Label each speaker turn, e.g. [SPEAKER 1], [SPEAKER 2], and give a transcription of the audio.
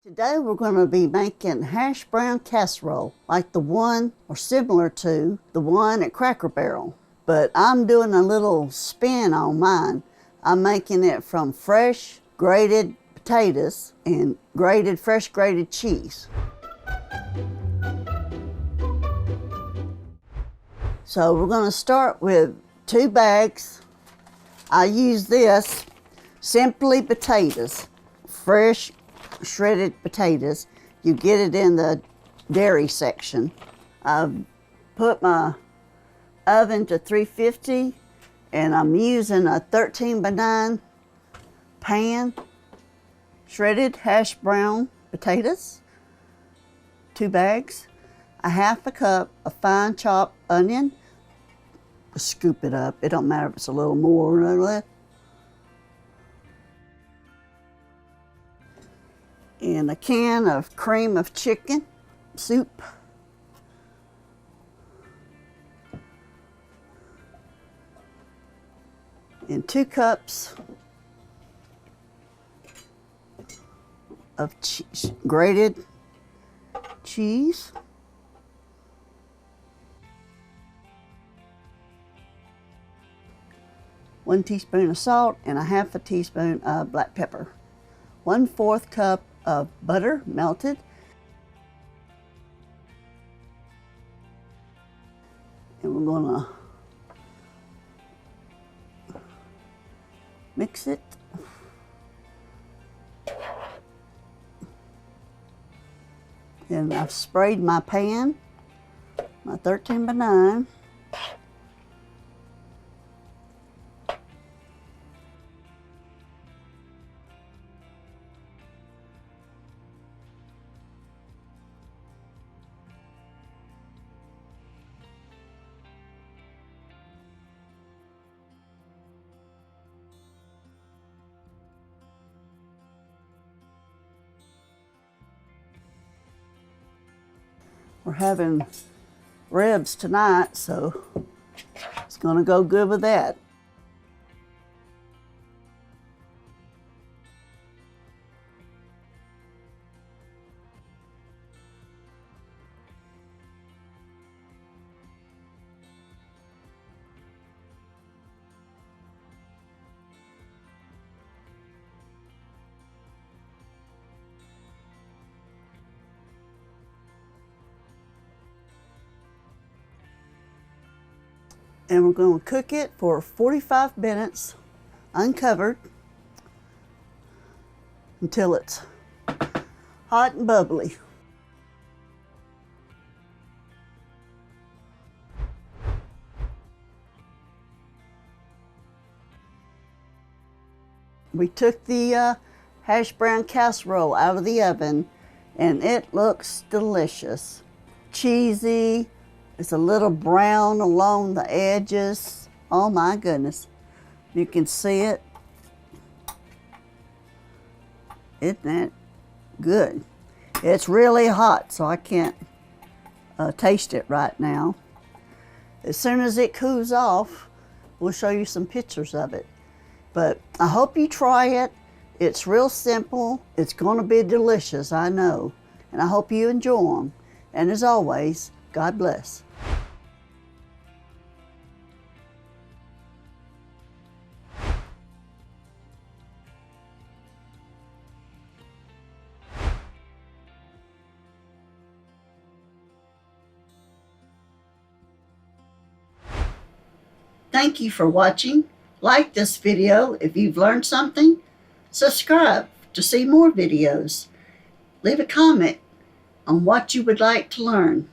[SPEAKER 1] Today we're going to be making Hashbrown Casserole, like the one, or similar to, the one at Cracker Barrel. But I'm doing a little spin on mine. I'm making it from fresh grated potatoes and fresh grated cheese. So we're going to start with 2 bags. I use this Simply Potatoes, fresh shredded potatoes. You get it in the dairy section. I've put my oven to 350 and I'm using a 13x9 pan. Shredded hash brown potatoes, 2 bags, a 1/2 cup of fine chopped onion. Scoop it up, it don't matter if it's a little more or less. And a can of cream of chicken soup. And 2 cups of grated cheese. One teaspoon of salt and a 1/2 teaspoon of black pepper. 1/4 cup of butter melted. And we're gonna mix it. And I've sprayed my pan, my 13x9. We're having ribs tonight, so it's gonna go good with that. And we're going to cook it for 45 minutes uncovered until it's hot and bubbly. We took the Hashbrown Casserole out of the oven and it looks delicious. Cheesy. It's a little brown along the edges. Oh my goodness. You can see it. Isn't that good? It's really hot, so I can't taste it right now. As soon as it cools off, we'll show you some pictures of it. But I hope you try it. It's real simple. It's going to be delicious, I know. And I hope you enjoy them. And as always, God bless. Thank you for watching. Like this video if you've learned something. Subscribe to see more videos. Leave a comment on what you would like to learn.